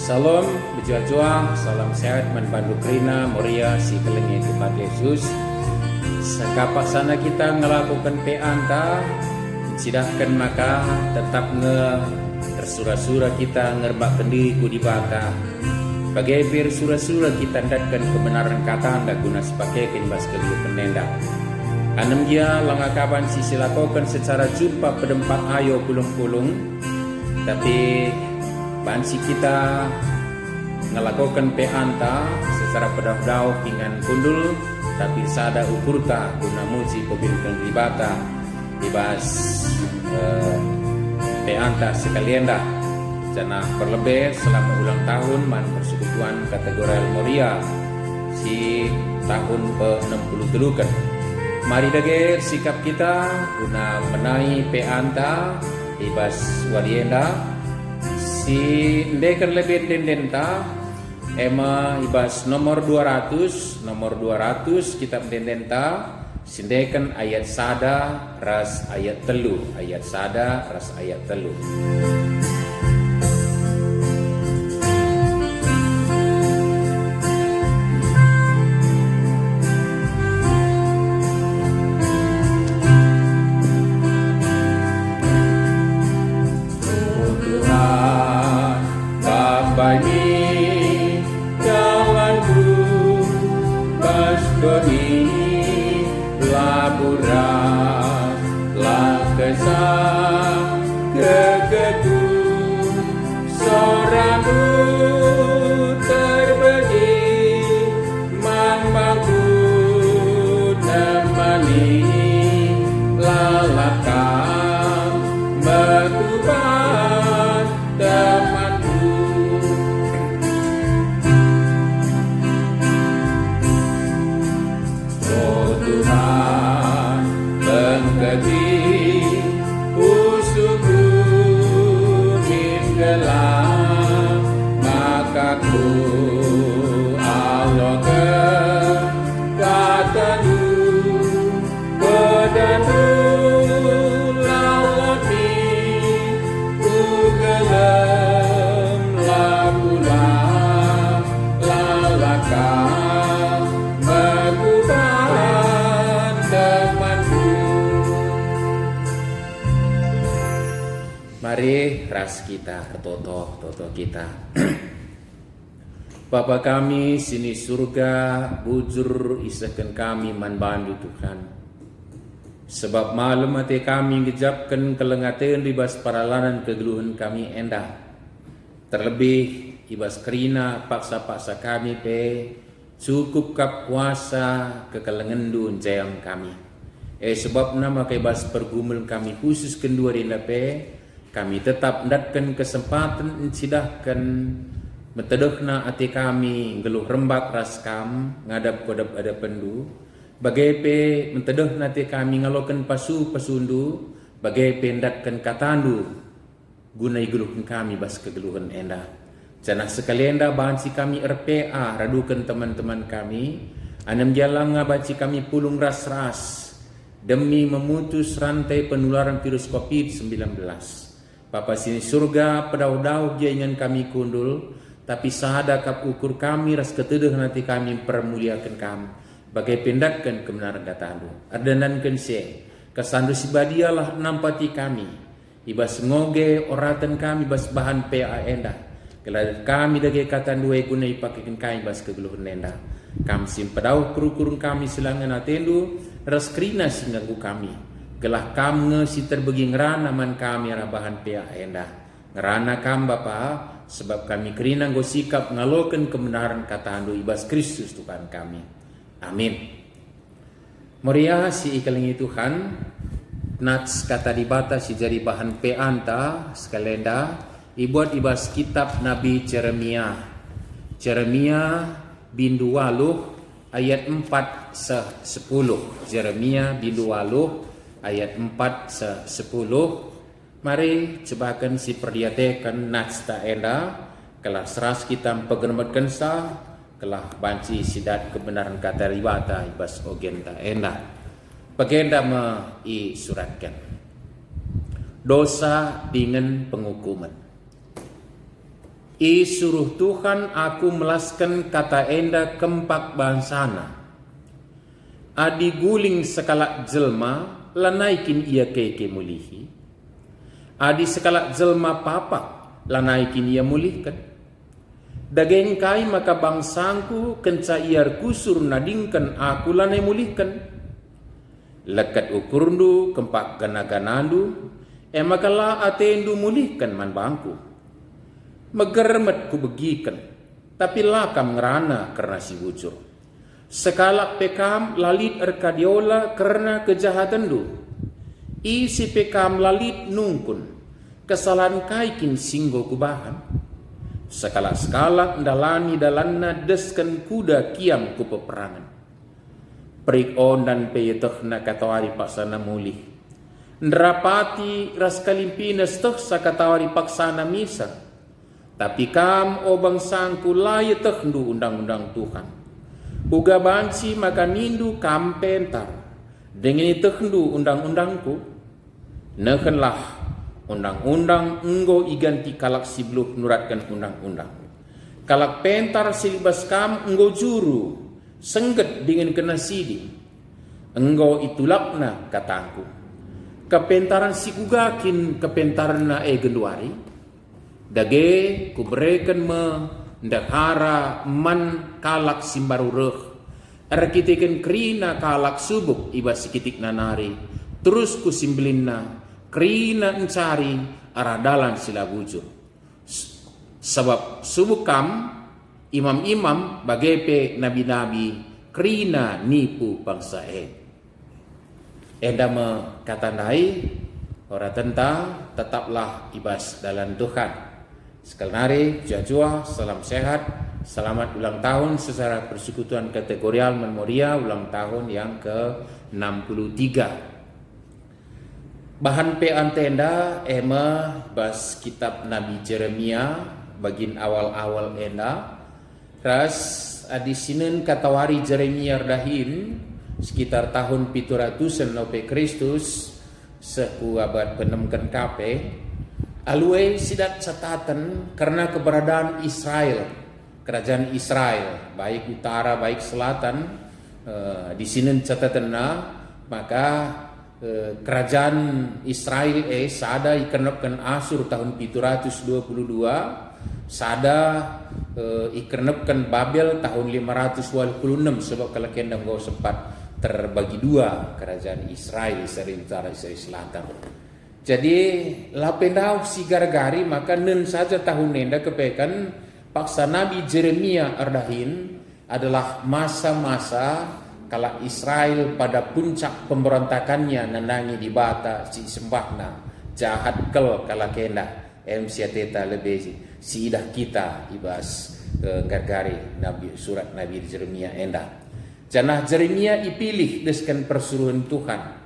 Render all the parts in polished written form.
Salam berjuang, salam sehat membantu Krina, Moria, si kelengi Tuhan Yesus. Sekapak sana kita ngelakukan peanta, sidahkan maka tetap tersura-sura kita ngerbak diri ku di baka. Bagai bir sura-sura kita datkan kebenaran kata anda guna sebagai kenbas kedua penenda. Anem dia langakaban sisi lakukan secara jumpa pedempat ayo pulung-pulung, tapi bansi kita ngelakukan peanta secara pedau-dau dengan kundul, tapi sada ukurta guna muji pemilikan ribata dibas peanta sekalian dah jana perlebih selama ulang tahun man persekutuan kategori Moria si tahun ke-63 kan. Mari dage sikap kita guna menai peanta dibas walienda si ndekan lebih dendenta ema ibas nomor 200 kitab dendenta sindekan ayat sada ras ayat telu laburas lah kesang kegetu soramu terbegi mambaku temani lalakam berkubat temanku. Oh Tuhan pengketi usuku gelap maka ku Allah katamu pedanu lawati ku gelem labulah lalakam berkubat temanku. Mari ras kita toto kita. Bapa kami sini surga, bujur isakan kami manbandu Tuhan. Sebab malam hati kami ngejapkan kelengatan libas paralanan kegeluhan kami endah. Terlebih ibas kerina paksa-paksa kami pe cukup kap kuasa kekelengendun jayam kami. Sebab nama kebas pergumul kami khusus kedua rinda pe kami tetap mendatkan kesempatan mencidahkan metedokna hati kami geluh rembak raskam ngadap kodap ada pendu bagai pe mentedokna hati kami ngalokan pasundu bagai pe mendatkan katandu gunai geluhan kami bas kegeluhan endah. Janah sekalian dah banci kami RPA radukan teman-teman kami anam jalan ngabaci kami pulung ras-ras demi memutus rantai penularan virus COVID-19. Bapa sini surga pedau-dau jangan kami kundul, tapi sahada kap ukur kami ras keteduh nanti kami permuliakan kami. Bagai pendatkan kebenaran kataandu. Ardanan kense, kesandu sibadialah nampati kami. Ibas ngoge oratan kami bas bahan PA endah. Kelad kami dage kataandu gunai pakai kami bas kegeluhan endah. Kami simpadau kurukurung kami selangan atendu ras krina singganggu kami. Gelah kam si terbegi ngerana man kami rabahan pea endah. Ngerana kam Bapa sebab kami kerina go sikap ngaloken kebenaran kata handu ibas Kristus Tuhan kami. Amin. Moria si ikalingi Tuhan nats kata dibata si jadi bahan peanta sekalenda ibuat ibas kitab Nabi Jeremia bindu waluh ayat 4:10. Jeremia bindu waluh ayat 4:10. Mari cobakan si perdiatekan nats ta enda kelah seras kita pegermatkan sa kelah banci sidat kebenaran kata ribata ibas ogen ta enda pagenda me i suratkan dosa dengan penghukuman. I suruh Tuhan aku melaskan kata enda kempak bangsana. Adi guling sekalak jelma lanaikin ia keke mulihi. Adi sekalak jelma papak lanaikin ia mulihkan. Dageng kai maka bangsangku kenca iar kusur nadingkan aku lanai mulihkan. Lekat ukurndu kempak gana-ganandu makalah atendu mulihkan man bangku. Megermet ku begikan, tapi lakam ngerana karena si bujur. Sekalak pekam lalit erkadiola karena kejahatan du. Isi pekam lalit nungkun, kesalahan kaikin singgo kubahan. Sekalak-sekalak ndalani dalanna deskan kuda kiam ku peperangan. Perik on dan peyetehna katawari paksana mulih. Ndrapati ras kalimpinas teh sakatawari paksana misa. Tapi kam o bangsangku laye tehdu undang-undang Tuhan. Uga banci maka nindu kam pentar. Dengan tehdu undang-undangku. Nekenlah undang-undang enggo iganti kalak sibluh nuratkan undang-undang. Kalak pentar silibas kam enggo juru. Sengget dengan kena sidi. Enggo itulakna katangku. Kepentaran si kugakin kepentaran na genduari. Dage kuberikan ndahara man kalak simbarureh. Arkiteken krina kalak subuk iba sikitik nanari. Terus kusimbelinna krina encari aradalan sila bujur. Sebab subuk kam imam-imam bagepe nabi-nabi krina nipu bangsa Enda me katandai ora tentang tetaplah ibas dalam Tuhan. Sekali jua salam sehat, selamat ulang tahun secara persekutuan kategorial memoria ulang tahun yang ke-63. Bahan pe antenda bas kitab Nabi Jeremia bagin awal-awal enda. Ras adisinen katawari Jeremia dahin sekitar tahun 700 nope Kristus seku abad penemkan kape. Alue sidat catatan karena keberadaan Israel, kerajaan Israel, baik utara baik selatan, di sini catatannya maka kerajaan Israel sada ikenepkan Asur tahun 722, sada ikenepkan Babel tahun 526 sebab kalau kendang gak sempat terbagi dua kerajaan Israel, Israel utara Israel selatan. Jadi lapendau si gargari maka nen saja tahun nenda kepekan paksa Nabi Jeremia ardahin adalah masa-masa kala Israel pada puncak pemberontakannya nenangi di bata si sembahna jahat kel kala kenda siateta lebih si idah kita ibas gargari Nabi surat Nabi Jeremia enda. Janah Jeremia ipilih deskan persuruhan Tuhan.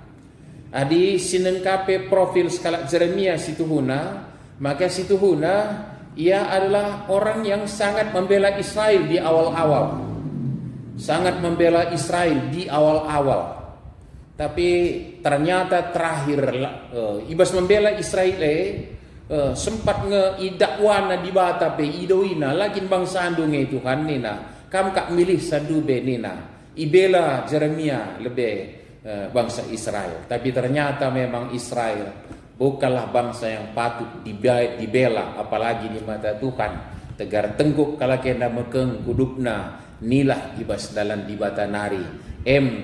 Adi sinengkape profil skala Jeremia situhuna, maka situhuna ia adalah orang yang sangat membela Israel di awal-awal. Sangat membela Israel di awal-awal. Tapi ternyata terakhir ibas membela Israel sempat ngeidakwana di bata pe idoina lagi bangsa andunge Tuhan nina. Kam kak milih sadube nina. Ibela Jeremia lebih bangsa Israel. Tapi ternyata memang Israel bukanlah bangsa yang patut dibela apalagi di mata Tuhan. Tegar tengkuk kala kena mekeng kudupna nilah ibas dalam dibata nari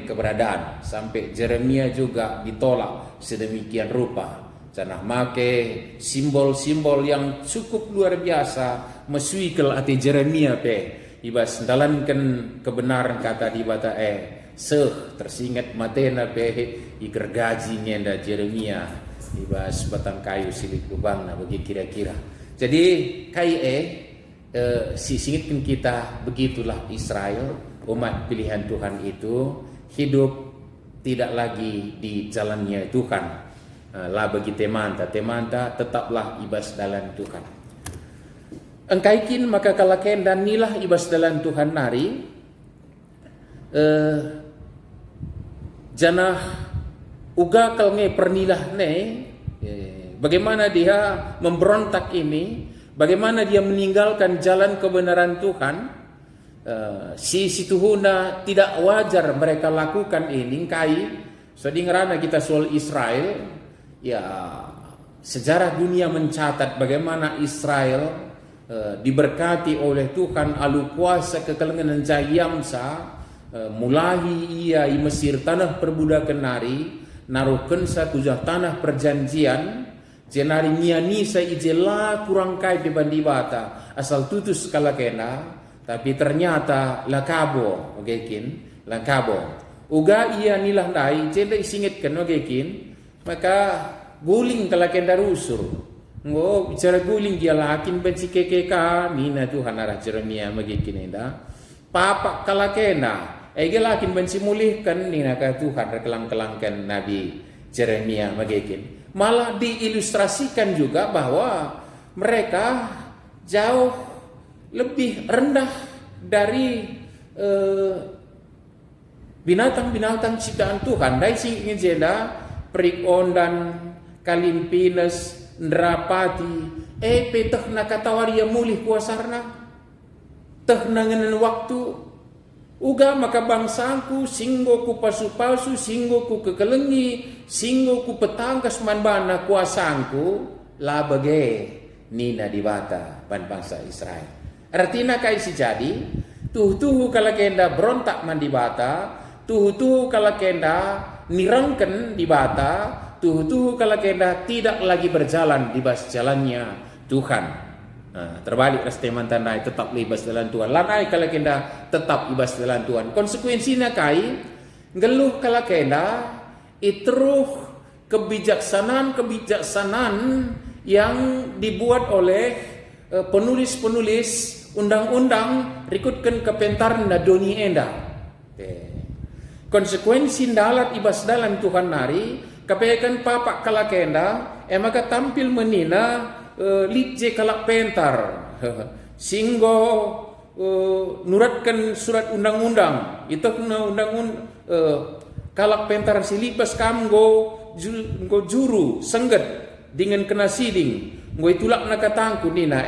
keberadaan sampai Jeremia juga ditolak sedemikian rupa. Janah make simbol-simbol yang cukup luar biasa mesuikel ati Jeremia pe ibas dalankan kebenaran kata dibata tersingat matena pe ikergaji nyenda Jeremia ibas batang kayu silik lubang na bagi kira-kira. Jadi si singitkan kita begitulah Israel umat pilihan Tuhan itu hidup tidak lagi di jalannya Tuhan. Lah bagi temanta tetaplah ibas dalam Tuhan. Engkaikin maka kalaken dan nilah ibas dalam Tuhan nari janah uga kalnge pernilah bagaimana dia memberontak ini bagaimana dia meninggalkan jalan kebenaran Tuhan. Si situhuna tidak wajar mereka lakukan ini kai. Sedingrana kita soal Israel, ya sejarah dunia mencatat bagaimana Israel diberkati oleh Tuhan alu kuasa kekelengan jayamsa, mulai ia i Mesir tanah perbudakan nari naruhkan sa kujah tanah perjanjian jenari nianisa ijela kurang kai bebandi bata asal tutus kalakena, tapi ternyata lakabo ogekin lakabo uga ia nilah dai jenda isingitkan ogekin maka guling kalakenda rusur. Ngo bicara guling dia lakin benci kekeka nina Tuhan arah Jeremia magikin enda papa kalakena ege lakin benci mulihkan nina ka Tuhan kelang-kelangkan Nabi Jeremia magikin. Malah diilustrasikan juga bahwa mereka jauh lebih rendah dari binatang-binatang ciptaan Tuhan. Dai sing jeda perikon dan kalimpines ndrapati petah nakatawaria mulih kuasarna teh nanganan waktu uga maka bangsangku singgo ku pasu-pasu singgo ku kekelengi singgo ku petangkas manbana kuasangku labage nina dibata pan bangsa Israel. Artinya kai si jadi tuh kalakenda berontak mandibata tuh kalakenda nirangken dibata tuh kalakenda tidak lagi berjalan di bas jalannya Tuhan. Nah, terbalik reste mantan naik tetap libas jalan Tuhan. Lanai kalakenda tetap ibas jalan Tuhan. Konsekuensinya kai ngeluh kalakenda itruh kebijaksanaan yang dibuat oleh penulis-penulis undang-undang rikutkan kepentaran na doni enda. Konsekuensi dalat ibas dalam Tuhan nari kapekan papak kalakenda maka tampil menina litje kalak pentar singgo nuratkan surat undang-undang itu kena undang-undang kalak pentar silibas kamgo juru sengget dengan kena siding ngo itulak nakatangku nina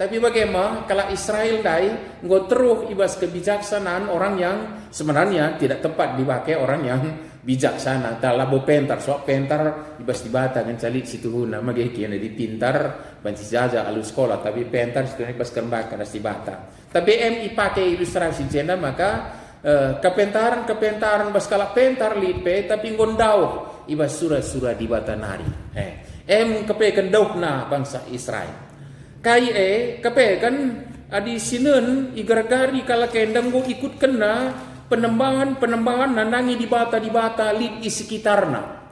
tapi bagaimana kalau Israel dai ngo teruh ibas kebijaksanaan orang yang sebenarnya tidak tepat dipakai orang yang bijaksana dalam pentar soal pentar ibas dibata dengan calik situhuna magikian di pintar banci jaja alu sekolah tapi pentar situ ibas kembangkan as dibata tapi ipakai ilustrasi jenda maka kepentaran bas kala pentar lipe tapi ngondau ibas surah dibata nari kepekan dauhna bangsa Israel kai kepekan adi sinen igar-gari kala kendang go ikut kena penembangan nanangi di bata lid di sekitarna.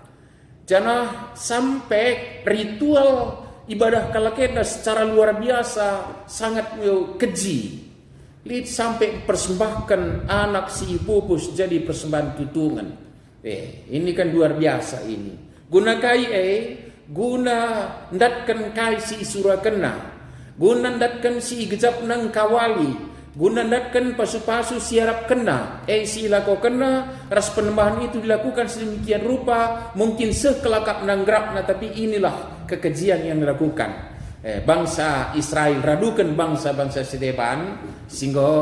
Jana sampai ritual ibadah kalakenda secara luar biasa sangat keji. Lid sampai persembahkan anak si ibubus jadi persembahan tutungan. Ini kan luar biasa ini. Guna kai guna ndatkan kai si isura kena. Guna ndatkan si igejap nang kawali. Guna ndatkan pasu-pasu siarap kena. Sila ko kena. Ras penembahan itu dilakukan sedemikian rupa. Mungkin sekelakap nanggrapna. Tapi inilah kekejian yang dilakukan. Bangsa Israel radukan bangsa-bangsa sedepan. Sehingga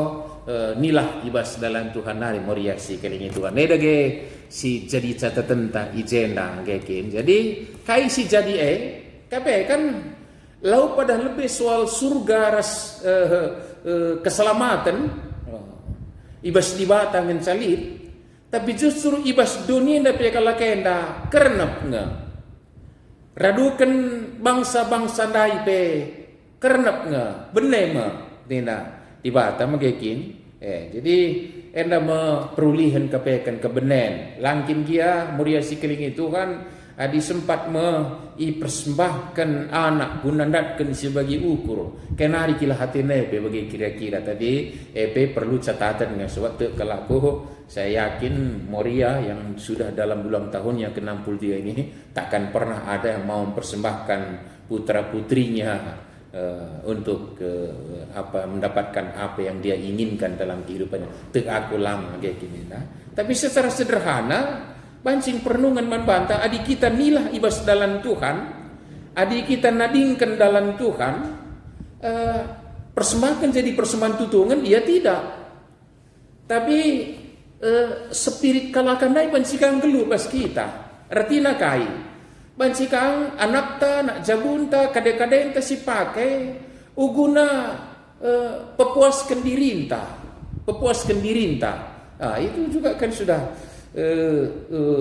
nilah ibas dalam Tuhan nari moriaksi kelingi Tuhan. Nedage si jadi catatan ta ijenda gekin. Jadi kai si jadi kape kan lau pada lebih soal surga ras keselamatan ibas dibata ngen salit tapi justru ibas dunia nda pe kalakenda kerenap nga radukan bangsa-bangsa dai pe kerenap nga benema dina dibata magekin jadi enda meperulihan kepekan kebenen langkin dia muria sikelingi Tuhan adi sempat persembahkan anak gunandatkan sebagai ukur kenari kila hati nepe bagi kira-kira tadi perlu catatan dengan suatu kelaku saya yakin Moria yang sudah dalam bulan tahun yang ke-63 ini takkan pernah ada yang mau mempersembahkan putra-putrinya untuk mendapatkan apa yang dia inginkan dalam kehidupannya aku lama kayak gini tapi secara sederhana bancing pernungan membantah adik kita nilah ibas dalam Tuhan adik kita nadingkan dalam Tuhan persembahkan jadi persembahan tutungan, ia tidak. Tapi spirit kalakandai bansikang gelu pas kita. Artinya kai. Bansikang anakta, nak jabunta, kadang-kadang ta si pakai uguna pepuaskan dirinta. Itu juga kan sudah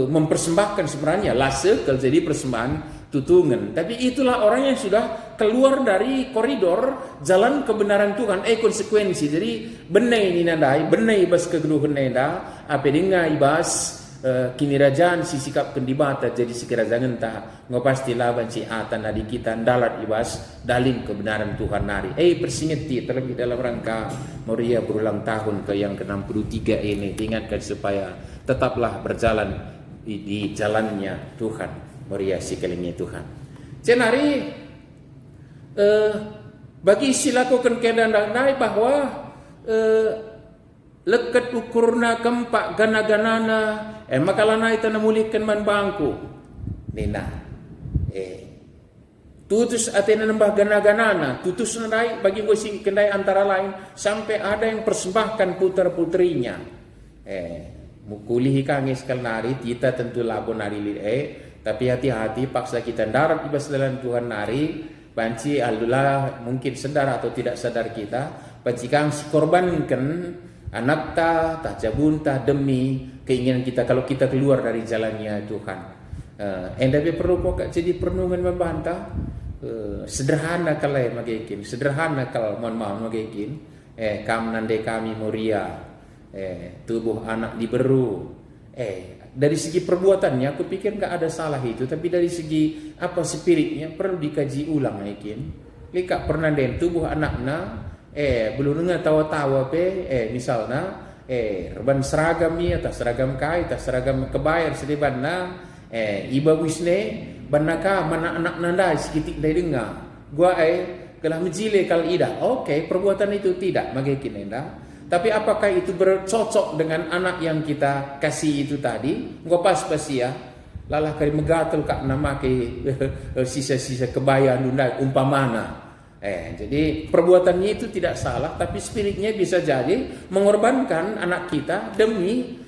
mempersembahkan sebenarnya lase kalau jadi persembahan tutungan. Tapi itulah orang yang sudah keluar dari koridor jalan kebenaran Tuhan. Konsekuensi. Jadi benai ni nandai, benai bas kegeluhan nenda, apa dengai bas kinirajaan si sikap kendibata jadi sekiranya entah ngopastilah banci atan nadi kita dalat ibas dalin kebenaran Tuhan nari. Persingeti terlebih dalam rangka Moria berulang tahun ke yang ke-63 ini, ingatkan supaya tetaplah berjalan di jalannya Tuhan. Moria sikelingnya Tuhan. Cenari bagi silakukan kedandang bahwa leket ukurna kempak gana-ganana makalana ita namulihkan man bangku nina tutus atena nembah gana-ganana tutus narai bagi gosing kendai antara lain sampai ada yang persembahkan puter-puterinya mukulihi kangis kalnari kita tentu labo nari tapi hati-hati paksa kita darat ibas dalam Tuhan nari banci alhamdulillah mungkin sadar atau tidak sadar kita banci kang korbankan anak tak jabunta demi keinginan kita kalau kita keluar dari jalannya Tuhan. Tapi perlu pokok jadi perenungan membantah sederhana kalau magikin, sederhana kalau mohon magikin. Kam nande kami Moria, tubuh anak diberu. Dari segi perbuatannya aku pikir nggak ada salah itu, tapi dari segi apa spiritnya perlu dikaji ulang magikin. Lika pernah den tubuh anaknya belum dengar tawa-tawa misalnya reban seragam ni atas seragam kai atas seragam kebayar sediban na iba wisne banaka mana anak nanda sekitik dari dengar gua kelah menjile kal ida perbuatan itu tidak magikin enda tapi apakah itu bercocok dengan anak yang kita kasih itu tadi gua pas ya lalah kali megatel kak nama ke sisa-sisa kebaya nunda umpamana. Jadi perbuatannya itu tidak salah, tapi spiritnya bisa jadi mengorbankan anak kita demi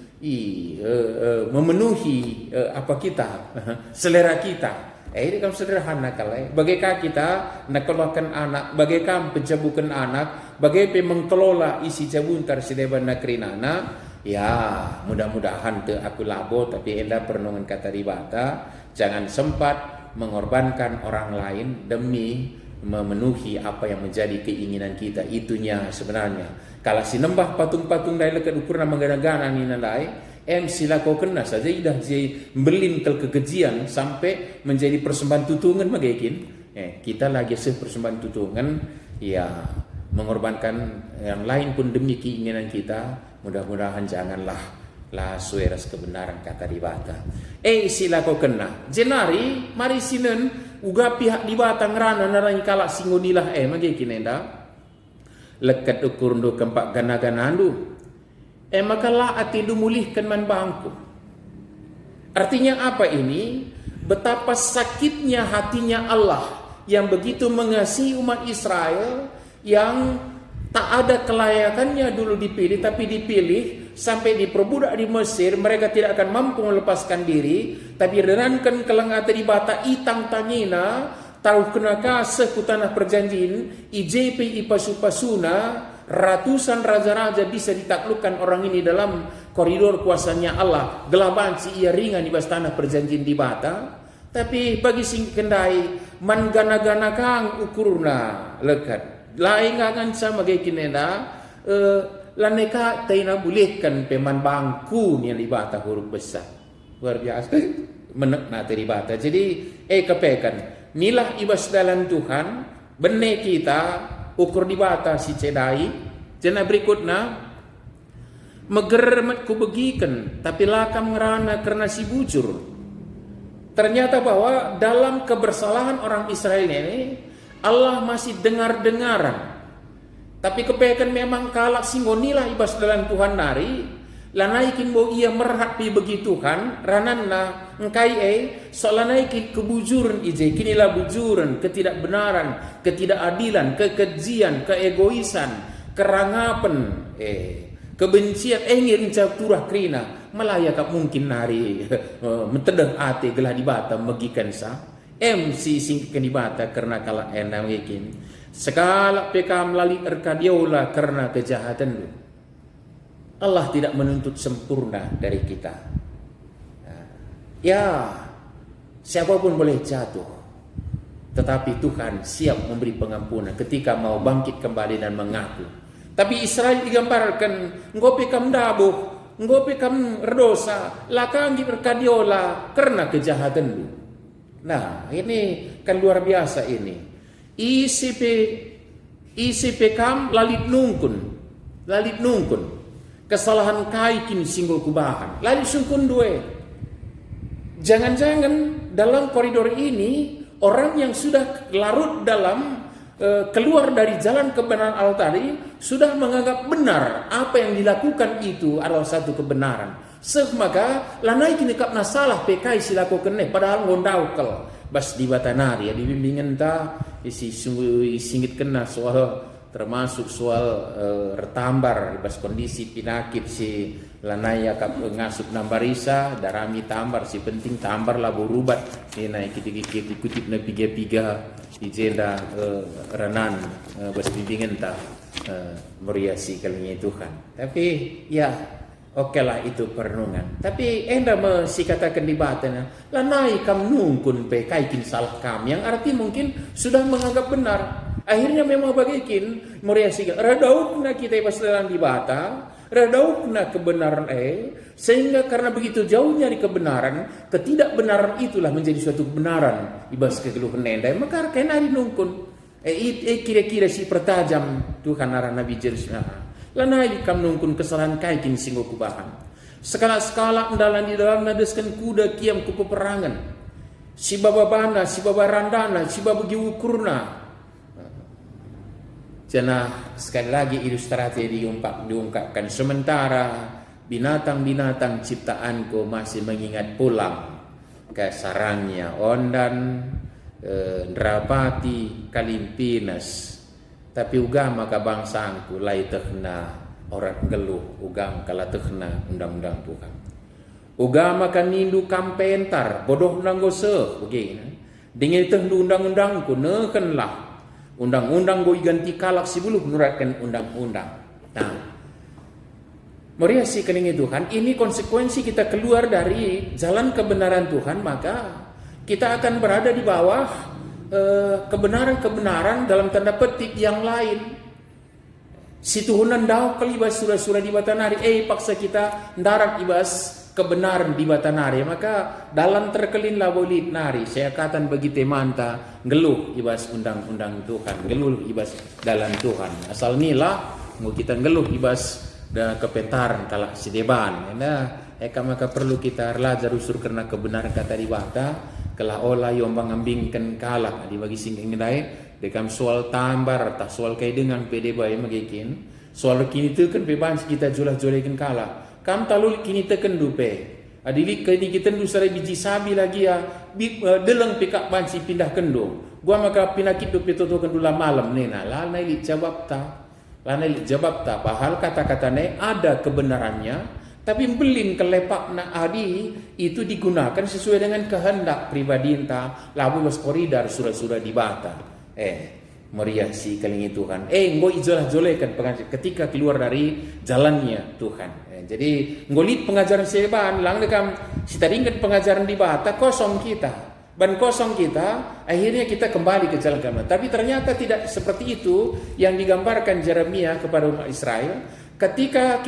memenuhi apa kita selera kita. Ini kan sederhana kalau bagaimana kita nakalahkan anak, bagaimana penjabukan anak, bagaimana mengelola isi jabuntar sedeban nakrinana. Ya mudah-mudahan te aku labo tapi enda perenungan kata ribata jangan sempat mengorbankan orang lain demi memenuhi apa yang menjadi keinginan kita itunya sebenarnya. Kalau si nembah patung-patung dari lekat ukurna menggana-gana ni nalai, sila kau kena saja idah jadi berlin ke kekejian sampai menjadi persembahan tutungan magikin. Kita lagi persembahan tutungan ya mengorbankan yang lain pun demi keinginan kita. Mudah-mudahan janganlah sueras kebenaran kata dibata. Sila kau kena. Jenari mari sinen uga pihak di batang rana narang kalak singonilah magikin enda lekat ukur ndo kempak gana-ganandu makalah ati dumulihkan man bangku. Artinya apa ini? Betapa sakitnya hatinya Allah yang begitu mengasihi umat Israel yang tak ada kelayakannya dulu dipilih tapi dipilih sampai diperbudak di Mesir. Mereka tidak akan mampu melepaskan diri, tapi renankan kelengatan di bata itang tangina tahu kenaka sekutanah perjanjian IJP ipasupasuna ratusan raja-raja bisa ditaklukkan orang ini dalam koridor kuasanya Allah. Gelaban si ia ringan di tanah perjanjian di bata, tapi bagi sing kendai man gana-gana kang ukurna lekat lain ngan sama kayak kinenda laneka taina bolehkan peman bangku ni libata huruf besar luar biasa menek na teribata. Jadi kepekan nilah ibas dalam Tuhan bene kita ukur dibata si cedai jena berikutnya megermet ku begikan tapi lakam ngerana karena si bujur. Ternyata bahwa dalam kebersalahan orang Israel ini Allah masih dengar-dengaran. Tapi kepekan memang kalak singonilah ibas dalam Tuhan nari lanaikin bo ia merhat pi begitukan rananna engkai solanai kebujuran ije kinilah bujuran, ketidakbenaran, ketidakadilan, kekejian, keegoisan, kerangapan, kebencian ngiring turah krina malaya kap mungkin nari metedeh ate gelah dibata megikan sa si singkikan dibata karena kala enam yakin sekala peka melalui erkadiola karena kejahatan lu. Allah tidak menuntut sempurna dari kita. Ya, siapapun boleh jatuh. Tetapi Tuhan siap memberi pengampunan ketika mau bangkit kembali dan mengaku. Tapi Israel digambarkan, ngopi kam dabuh, ngopi kam berdosa, lakang berkadiola karena kejahatan lu. Nah, ini kan luar biasa ini. ICP kam lalit nungkun. Kesalahan kaikin singgul kubahan. Lalu sungkun dua. Jangan-jangan dalam koridor ini orang yang sudah larut dalam keluar dari jalan kebenaran Allah tadi sudah menganggap benar apa yang dilakukan itu adalah satu kebenaran. Maka lanai kini kapna salah PKI silaku kene padahal ngondau kel bas di batanari ya dibimbingan ta isi singit kena soal termasuk soal retambar bas kondisi pinakit si lanaya kap ngasup nambarisa darami tambar si penting tambar lah berubat ni naik kita kutip na piga ijenda renan bas bimbingan ta meriasi kalinya Tuhan. Tapi ya oke lah itu perenungan. Tapi enda mesti katakan di batana lanai kam nungkun pe kaikin salah kam yang arti mungkin sudah menganggap benar. Akhirnya memang bagikin meriasikan radaukna kita pas dalam di bata, radaukna kebenaran sehingga karena begitu jauhnya dari kebenaran, ketidakbenaran itulah menjadi suatu kebenaran ibas kegeluhan endai maka kena dinungkun. Kira-kira si pertajam Tuhan arah Nabi Jerusalem. Lanai kam nungkun kesalahan kaikin singgo kubahan. Skala-skala andalan di dalam nadeskan kuda kiam ku peperangan. Si bababana, si babarandana, si babagi ukurna. Jana sekali lagi ilustrasi diungkapkan sementara binatang-binatang ciptaanku masih mengingat pulang ke sarangnya ondan, ndrapati, kalimpinas. Tapi ugama ka bangsangku lai tehna orang geluh ugam kala tehna undang-undang Tuhan. Ugama kan nindu kampentar bodoh nanggo seh begini. Dengan tehnu undang-undangku neukeunlah undang-undang go ganti kalak sibuluh nuratkan undang-undang. Nah, meriasi kening Tuhan, ini konsekuensi kita keluar dari jalan kebenaran Tuhan, maka kita akan berada di bawah kebenaran-kebenaran dalam tanda petik yang lain. Situhunan daw kalibas surah-surah di batanari, paksa kita ndarat ibas kebenaran di batanari, maka dalam terkelinlah boleh nari saya katakan bagi temanta ngeluh ibas undang-undang Tuhan, ngeluh ibas dalam Tuhan. Asal nilah mau kita ngeluh ibas dan kepentaran kalah sedeban. Nah, maka perlu kita belajar usur karena kebenaran kata di bata kelah olah yang mengambingkan kalah di bagi singking dai dekam soal tambar tak soal kai dengan pede bae magikin soal kini tu kan bebas kita julah-julahin kalah. Kam talul kini teken dupe. Adili kini kita ndu sare biji sabi lagi ya deleng pikak banci pindah kendo. Gua maka pinakit dupe toto kendula malam nena. Lana ili jawab ta. Lana ili jawab ta. Bahal kata-katanya ada kebenarannya. Tapi belin kelepak na adi itu digunakan sesuai dengan kehendak pribadi entah. Labu bas koridor surah-surah di bata. Meriasi kelingi Tuhan. Nggo ijolah-jolehkan pengajar ketika keluar dari jalannya Tuhan. Jadi ngolit pengajaran seban lang dekam sitaringkan pengajaran di bata kosong kita. Ban kosong kita, akhirnya kita kembali ke jalan kebenaran. Tapi ternyata tidak seperti itu yang digambarkan Yeremia kepada umat Israel. Ketika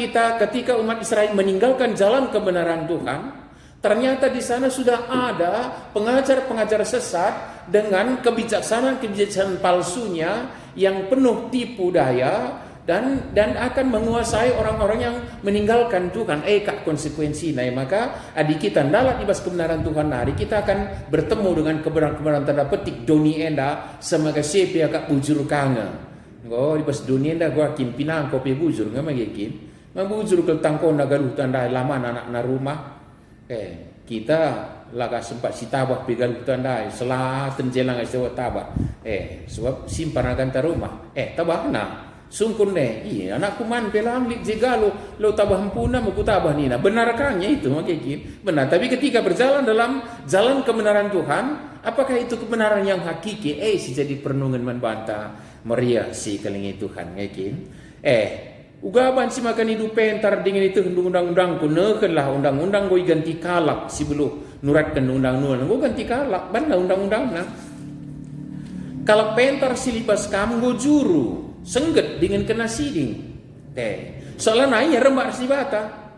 umat Israel meninggalkan jalan kebenaran Tuhan, ternyata di sana sudah ada pengajar-pengajar sesat dengan kebijaksanaan palsunya yang penuh tipu daya dan akan menguasai orang-orang yang meninggalkan Tuhan. Kak konsekuensi maka adik kita ndalat ibas kebenaran Tuhan hari kita akan bertemu dengan kebenaran tanda petik doni enda semaga sepe kak bujur kanga. Ibas doni enda gua kim pinang kopi bujur ngama yakin. Mabujur ke tangko nagaluh tandai lama anak na rumah. Kita laga sempat si tabah pegaluh tandai selatan jelang istiwa tabah. Sebab simpan akan ta rumah. Tabah na. Sungkun iya anakku man pelang lik jegalo lo tabah hempuna maku tabah nina. Benarkahnya itu makikin? Benar. Tapi ketika berjalan dalam jalan kebenaran Tuhan, apakah itu kebenaran yang hakiki? Si jadi perenungan man banta Maria si kelingi Tuhan yakin. Ugaban si makan hidup pentar dengan itu undang-undang ku lah undang-undang goi ganti kalak si belu nuratkan undang-undang goi ganti kalak banda undang-undang na. Kalak pentar si lipas kamu go juru sengget dengan kena siding. Soalnya nanya rembak si bata.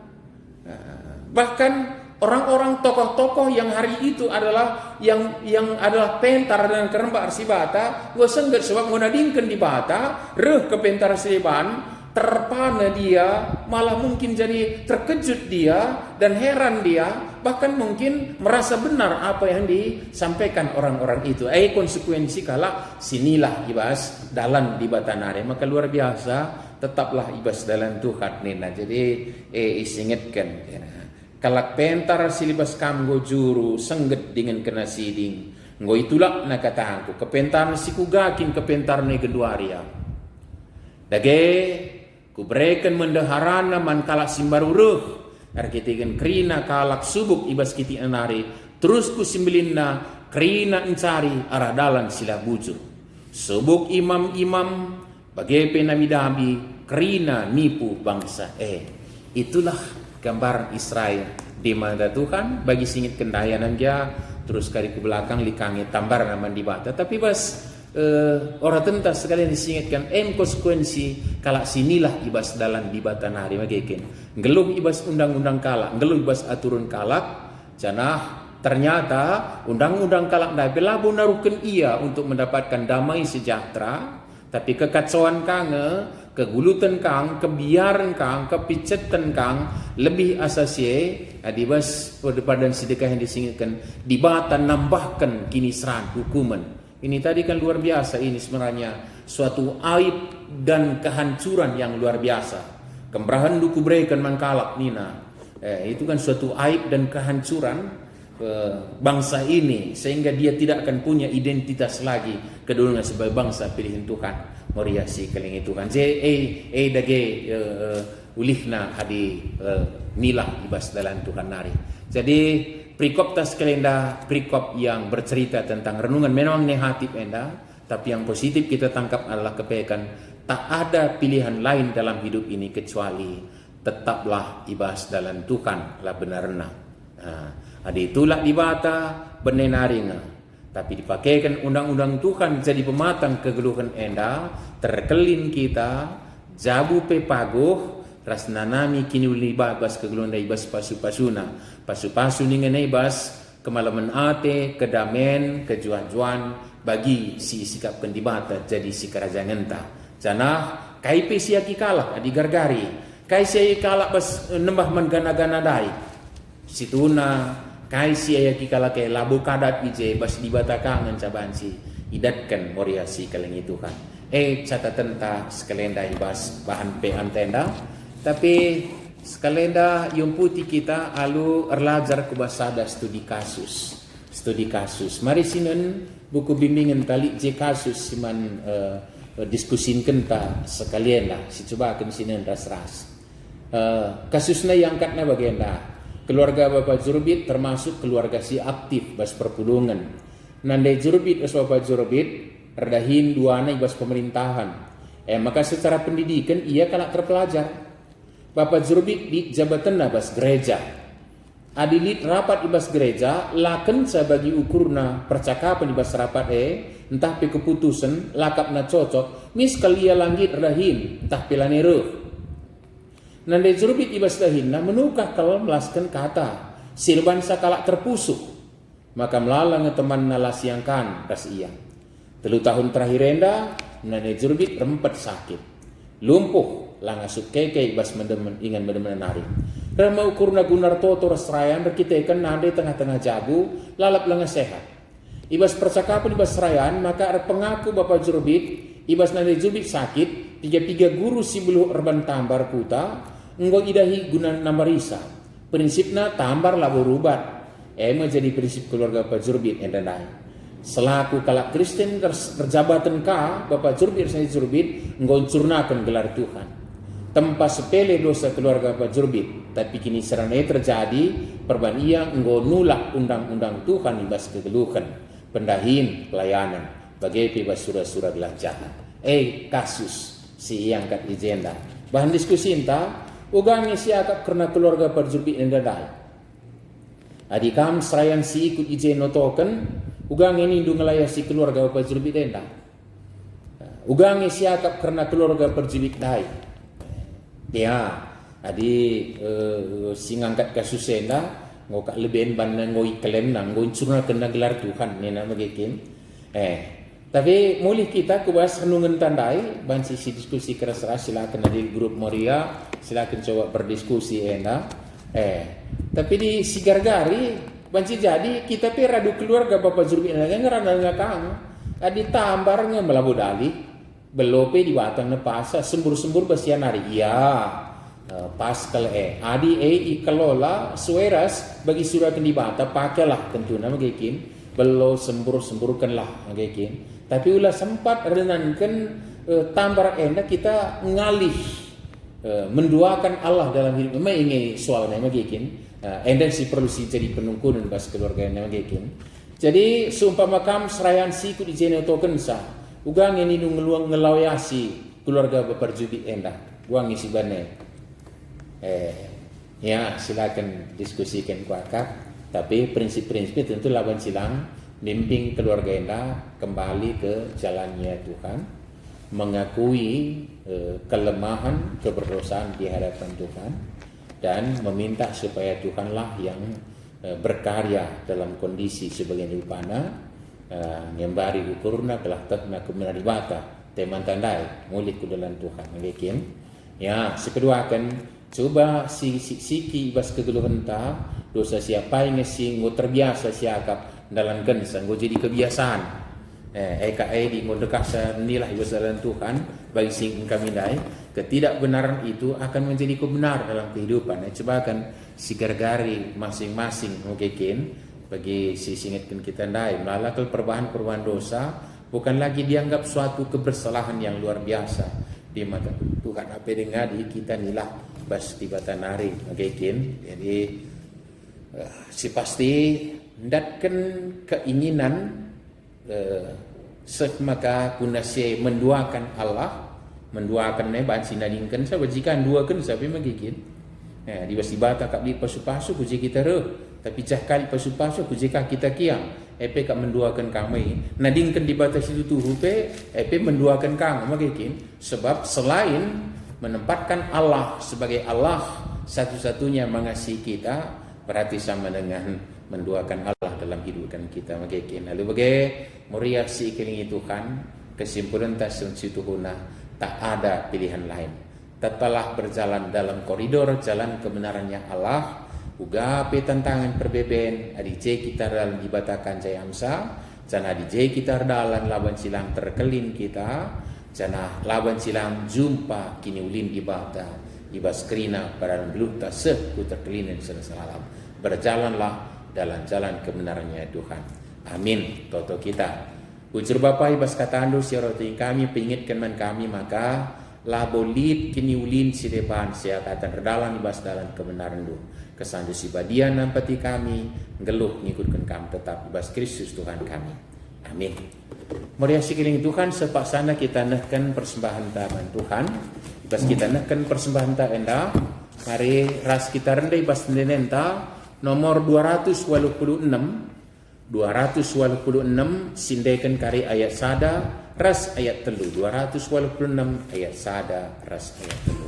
Bahkan orang-orang tokoh-tokoh yang hari itu adalah yang adalah pentar dan kerembak si bata, gua sengget sebab ngonadingkan di bata, reh ke pentar siban, terpana dia, malah mungkin jadi terkejut dia dan heran dia, bahkan mungkin merasa benar apa yang disampaikan orang-orang itu. Konsekuensi kala sinilah ibas dalam di batanare, maka luar biasa tetaplah ibas dalam Tuhan nena. Jadi isingetkan kalak pentar silibas kam go juru sengget dengan kena siding. Ngo itulah nak kataku kepentar si kugakin kepentar ne keduaria. Dage kubrekan mendeharana man kalak simbaruruh arkitikan krina kalak subuk ibas kiti anari terus ku simbilinna krina encari arah dalan sila bujur subuk imam-imam bagai penamidabi krina nipu bangsa. Itulah gambaran Israel di mana Tuhan bagi singit kendayanan dia terus kali ke belakang likangi tambar nama di bata. Tapi bas orang tentas sekalian disingatkan konsekuensi kalak sinilah ibas dalam di bata nari magikin ngeluh ibas undang-undang kalak ngeluh ibas aturan kalak janah ternyata undang-undang kalak dah belabu narukan ia untuk mendapatkan damai sejahtera tapi kekacauan kange kegulutan kang kebiaran kang kepicetan kang lebih asasi adibas pada sedekah yang disingatkan di bata nambahkan kini seran hukuman. Ini tadi kan luar biasa, ini sebenarnya suatu aib dan kehancuran yang luar biasa. Kembrahan duku berikan mangkalak nina. Itu kan suatu aib dan kehancuran bangsa ini sehingga dia tidak akan punya identitas lagi kedulunya sebagai bangsa pilihan Tuhan. Moriasi kelingi Tuhan. Dage ulihna hadi nilah ibas dalam Tuhan nari. Jadi perikop tas kelenda perikop yang bercerita tentang renungan memang negatif enda, tapi yang positif kita tangkap adalah kebaikan. Tak ada pilihan lain dalam hidup ini kecuali tetaplah ibas dalam Tuhan lah benarna. Ada itulah dibata benenaringa, tapi dipakaikan undang-undang Tuhan jadi pematang kegeluhan enda, terkelin kita jabu pepagoh rasnanami kini ulibas kegeluhan ibas pasu-pasuna pasu-pasu dengan ibas kemalaman ate kedamen kejuan-juan bagi si sikap pendibata jadi si kerajaan entah janah kai pe siaki kalak adi gargari kai siaki kalak bas nembah mengana-gana dai situna kai siaki kalak ke labu kadat ije bas dibata kangen cabansi idatkan moriasi kelengi Tuhan catatan ta sekelenda ibas bahan pe antenda. Tapi sekalenda yung putih kita alu erlajar kubasada studi kasus. Mari sinan buku bimbingan tali je kasus siman diskusin kenta sekalian lah. Si coba akan sinan ras. Kasusnya yang angkatnya bagenda. Keluarga Bapak Jurbit termasuk keluarga si aktif bas perpulungan. Nandai Jurbit bas Bapak Jurbit erdahin duana ibas pemerintahan. Maka secara pendidikan ia kalak terpelajar. Bapak Jurbit di jabatan bas gereja. Adilit rapat ibas gereja laken sebagai ukurna percakapan ibas rapat entah pe keputusan lakapna cocok mis kalia langit rahin entah pelanero. Nande Jurbit ibas dahinna menukah kalau melaskan kata silban sakalak terpusuk maka melalang teman nalasiangkan das iya. 3 tahun terakhir enda Nande Jurbit rempet sakit lumpuh langasuk keke bas mendemen ingan mendemen nari. Rama ukurna gunar toto rasrayan berkitekan nade tengah-tengah jabu lalap lengas sehat. Ibas percakapan ibas rayan maka pengaku Bapak Jurbit ibas nade Jurbit sakit 3 guru si belu erban tambar kuta enggo idahi guna nambarisa. Prinsipna tambar lah berubat. Menjadi prinsip keluarga Bapak Jurbit endandai. Selaku kalak Kristen terjabatan ka Bapak Jurbit saya Jurbit ngoncurnakan gelar Tuhan. Tempat sepele dosa keluarga Bapak Jurbit, tapi kini seranai terjadi perban ia nulak undang-undang Tuhan ibas kegeluhan, pendahin pelayanan bagai bebas surah-surah gelah jahat. Kasus si angkat agenda. Bahan diskusi entah ugangi si akap karena keluarga Bapak Jurbit endandai. Adikam serayan si ikut ijen notoken ugang ini indung ngelayasi keluarga Bapak Jurbit enda. Ugang siakap karena keluarga perjubit dai. Ya, adi singangkat kasus enda ngokak lebihan banda ngoi klaim nang ngoi curna kena gelar Tuhan ni nama gekin. Tapi mulih kita kubas renungan tandai ban sisi diskusi keras-keras silakan di grup Moria silakan coba berdiskusi enda. Tapi di Sigargari banci jadi kita radu keluarga Bapak Jurbit lagi ngerana ngakang adi tambarnya melabudali belope di batang nepasa sembur-sembur basianari pas kalau adi ikelola sueras bagi surah kendibata pakailah tentunya magikin belo sembur-semburkanlah magikin tapi ulah sempat renankan tambar enak kita ngalih menduakan Allah dalam hidup memang ingin soalnya magikin dan si perlu si jadi penungkunan bas keluarga yang magikin jadi seumpama kam serayan si ku di jene token sa ugang ini ngeluang ngelawasi keluarga Bapak Jurbit endah uang isi bane ya silakan diskusikan kuakak tapi prinsip-prinsipnya tentu lawan silang bimbing keluarga endah kembali ke jalannya Tuhan mengakui kelemahan keberdosan di hadapan Tuhan dan meminta supaya Tuhanlah yang berkarya dalam kondisi sebagian rupana nyembari ukurna kelah takna kemenaribata teman tandai mulik ku dalam Tuhan mungkin ya sekedua akan coba siki ibas kegeluhan ta dosa siapa yang singgo terbiasa siakap dalam gensa nggo jadi kebiasaan di ngodekasa nilah ibas dalam Tuhan bagi sing kami dai ketidakbenaran itu akan menjadi kebenar dalam kehidupan coba akan sigargari masing-masing mungkin bagi si singatkan kita ndai melakukan perubahan dosa bukan lagi dianggap suatu kebersalahan yang luar biasa di mata Tuhan apa dengan di kita nilah bas di batanari mungkin jadi si pasti ndatkan keinginan maka kunase menduakan Allah menduakan ban sinadingkan sa bajikan duakan sapi mungkin di bas di bata kap di pasu-pasu puji kita tapi cahkali pasu-pasu jika kita kiam kak menduakan kami nadingkan di batas itu tuh menduakan kami makin sebab selain menempatkan Allah sebagai Allah satu-satunya mengasihi kita berarti sama dengan menduakan Allah dalam hidupan kita makin lalu bagai muria si ikilingi Tuhan kesimpulan tak sensituhuna tak ada pilihan lain tetaplah berjalan dalam koridor jalan kebenarannya Allah uga pe tantangan perbeben adi je kita dalam dibatakan jaya amsa jana di je kita dalam laban silang terkelin kita jana laban silang jumpa kini ulin dibata ibas krina pada beluta seh ku terkelinin selalam berjalanlah dalam jalan kebenarannya Tuhan amin toto kita ujur Bapa ibas kata andu siaroti kami pengitkan man kami maka labolit kini ulin si depan siakatan redalan ibas dalam kebenaran du kesandu si badian nampati kami geluh ngikutkan kami tetap ibas Kristus Tuhan kami amin Muria sikiling Tuhan sepaksana kita nahkan persembahan taman Tuhan ibas kita nahkan persembahan ta enda mari ras kita rendah ibas nenta nomor 286 sindekan kari ayat sada ras ayat telu 286 ayat sada ras ayat telu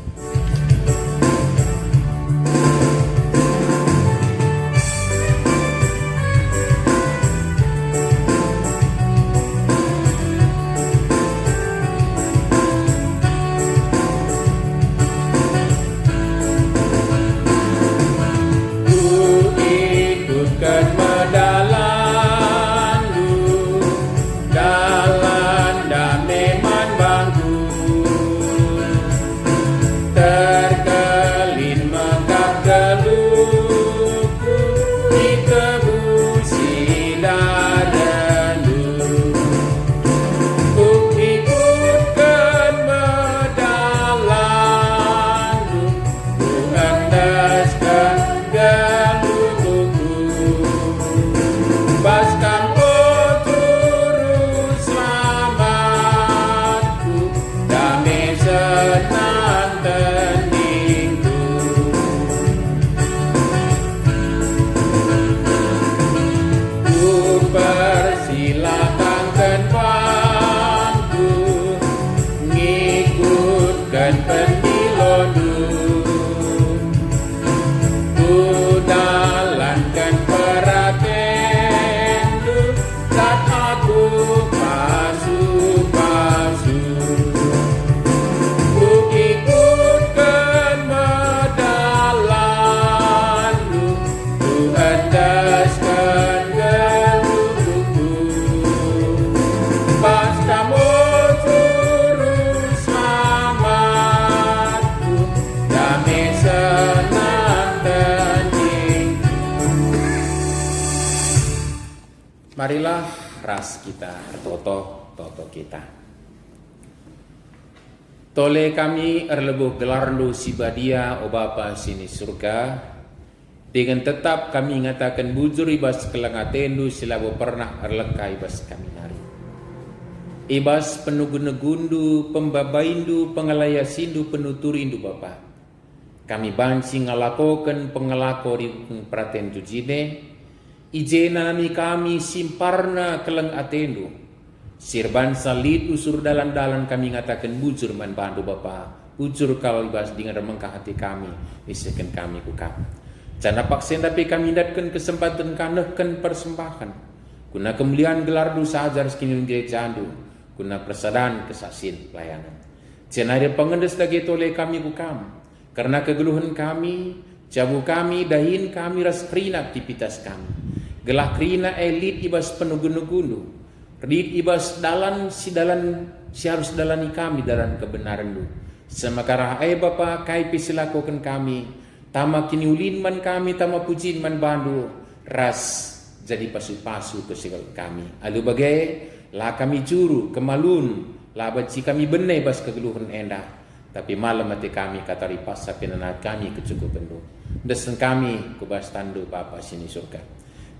Dalam teningku. Ku persilahkan bangku ngikutkan pendilondu. Ku dalankan peratendu dan aku pasu-pasu. Ku ikutkan medalandu, ku endaskan geluhku. Pas kamu juru selamatku, damai senang teningku. Marilah ras kita toto kita. Tole kami erlebuh gelarlu si badia o Bapa sini surga, dengan tetap kami ngatakan bujur ibas kelengatendu silabu pernah erlekai ibas kami nari. Ibas penugu-negundu, pembabaindu, pengalayasindu, penuturindu Bapa. Kami banci ngalakokan pengalako di praten jujine, ijena nami kami simparna keleng atendu. Sirban salid usur dalan-dalan kami ngatakan bujur man bandu Bapa. Bujur kalau ibas dengan remengkah hati kami, isikan kami kukam. Cana paksen tapi kami datkan kesempatan kanehkan persembahan. Kuna kemuliaan gelar dosa ajar sekini gereja andu. Kuna persadaan kesasin pelayanan. Cana ada pengendes lagi toleh kami kukam. Karena kegeluhan kami, jabu kami, dahin kami ras kerina aktivitas kami. Gelah kerina elit ibas penugu-nugundu. Rid ibas dalan si harus dalani kami dalam kebenaran lu. Semakara ay Bapa kai pisilakokan kami. Tama kini ulin man kami, tama pujin man bandu. Ras jadi pasu-pasu kesegal kami. Alu bagai lah kami juru kemalun. Laban si kami benai bas kegeluhan endah. Tapi malam hati kami katari pasa penanat kami kecukupan lu. Desen kami kubas tandu Bapa sini surga.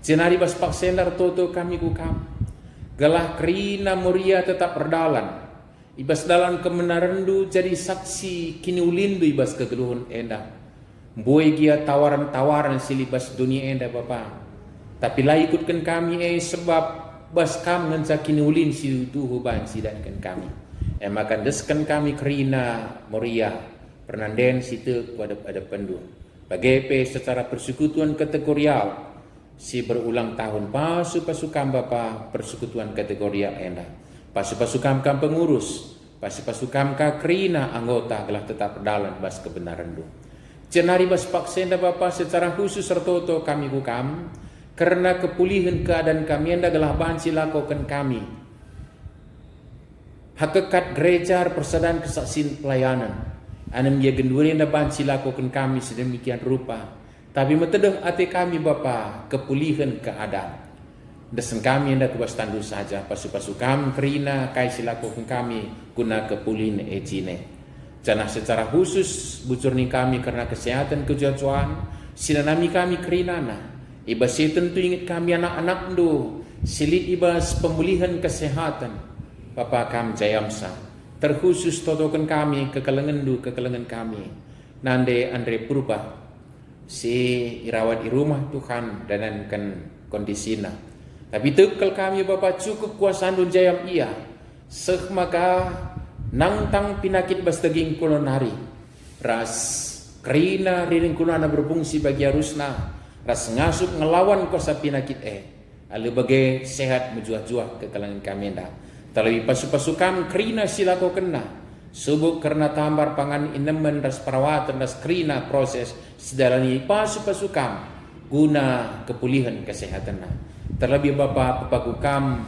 Cenari bas paksendar toto kami kukam. Galah kerina muria tetap berdalan. Ibas dalam kemenarandu jadi saksi kini ulindu ibas kegeluhan endah. Boy gia tawaran-tawaran silibas dunia endah Bapa. Tapi lah ikutkan kami sebab bas kam ngensa kini ulin si tuhu bansi dan kami. Makan deskan kami kerina muria. Pernanden situ ada pendu. Bagai secara persekutuan kategorial. Si berulang tahun pasu-pasukam Bapa persekutuan kategorial endah. Pasu-pasukam kam pengurus. Pasu-pasukam ka kerina anggota telah tetap berdalan bas kebenaran du. Cenari bas paksenda Bapa secara khusus sertoto kami kukam. Karena kepulihan keadaan kami endah gelah bansi lakokan kami. Hakikat gereja persadaan kesaksian pelayanan. Anem ya genduri endah bansi lakokan kami sedemikian rupa. Tapi metedeh hati kami Bapa kepulihan keadaan. Desen kami hendak kubas tandu saja. Pasu-pasukam kerina kai silakukan kami guna kepulihan ejine. Janah secara khusus bucurni kami karena kesehatan kejajuan. Sinanami kami kerinana. Ibas tentu ingat kami anak-anak do. Silit ibas pemulihan kesehatan. Bapa kami jayamsa. Terkhusus totokan kami kekelengan kami. Nande Andre Purba. Si irawat di rumah Tuhan dan kondisinya. Tapi tekal kami Bapa cukup kuasa andun jayam ia. Seh maka nangtang pinakit bas daging kulonari. Ras kerina riring kulona berfungsi bagi harusna. Ras ngasuk ngelawan kuasa pinakit Alu bagai sehat menjuah-juah ke kalangan kami dah. Terlebih pasu-pasukam kerina silako kena. Subuk karena tambar pangan inemen ras perawatan ras kerina proses sedalani pasu-pasukam guna kepulihan kesehatan. Terlebih Bapa papakukam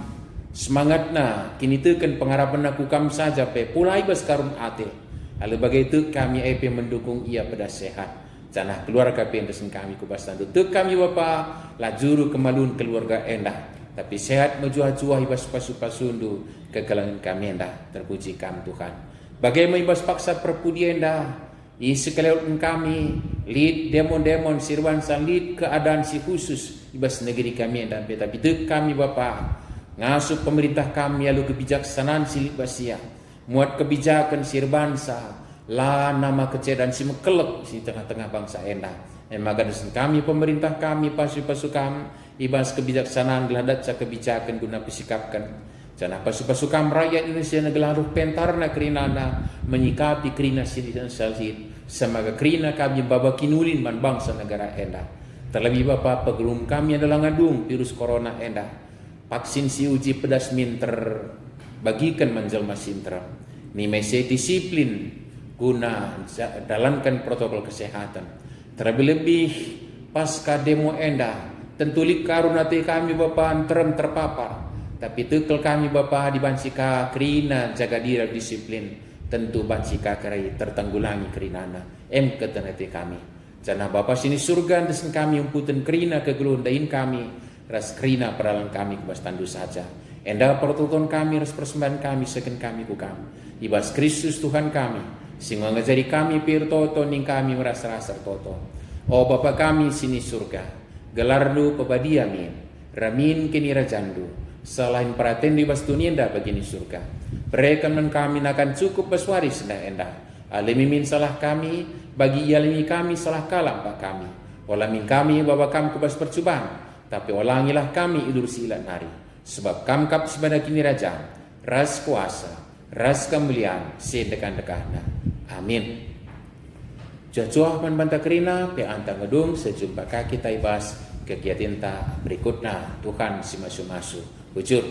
semangatna kini tekan pengharapan kukam saja pulai bas karun ate. Alu bagai itu kami mendukung ia pada sehat. Janah keluarga pendesen kami kubasan tu kami Bapa lajuru kemalun keluarga endah. Tapi sehat menjuah-juah ibas pasu-pasundu ke kalangan kami endah. Terpuji kami Tuhan. Bagaimana ibas paksa perpudi endah sekalian kami lead demon-demon sirwan lead keadaan si khusus ibas negeri kami endah. Tapi itu kami Bapa ngasuh pemerintah kami lalu kebijaksanaan silih basia muat kebijakan sirbansa La nama kecedan si mekelek si tengah-tengah bangsa enda. Emaga dosen kami, pemerintah kami, pasu-pasu kami, ibas kebijaksanaan geladat sa kebijakan guna pisikapkan. Jana pasu-pasu kami rakyat Indonesia negelaruh pentarna kerinana menyikapi kerina sini dan salsit. Semaga kerina kami baba kinulin man bangsa negara enda. Terlebih bapa pegelum kami adalah ngadung virus corona enda. Vaksin si uji pedas minter bagikan manjelma sintra. Ni mese disiplin guna jalankan protokol kesehatan. Terlebih pasca demo enda, tentu karunati kami bapa terem terpapar. Tapi tekel kami bapa di bansika kerina jaga diri disiplin. Tentu bansika kerai tertanggulangi kerinana. Ketenati kami. Jana bapa sini surga desen kami umputan kerina kegeluhan dain kami. Ras kerina peralan kami kebas tandu saja. Enda pertutuan kami ras persembahan kami seken kami kukam. Ibas Kristus Tuhan kami. Sing ngajari kami pir toto ning kami merasa-rasa toto. O Bapa kami sini surga, gelardu pebadiamin, ramin kini rajandu, selain paraten di bas dunia begini surga. Perekan kami akan cukup beswaris na endah. Alimimin salah kami, bagi alimi kami salah kalam pak kami. Olamin kami Bapa kami kubas percubaan, tapi olangilah kami idur silat nari. Sebab kamkap sebagai kini raja, ras kuasa, ras kemuliaan, sedekan-dekahna. Amin. Jajuah man banta kerina pe anta ngedung sejumpa kaki taibas kegiatan ta berikutnya Tuhan si masu-masu. Bujur.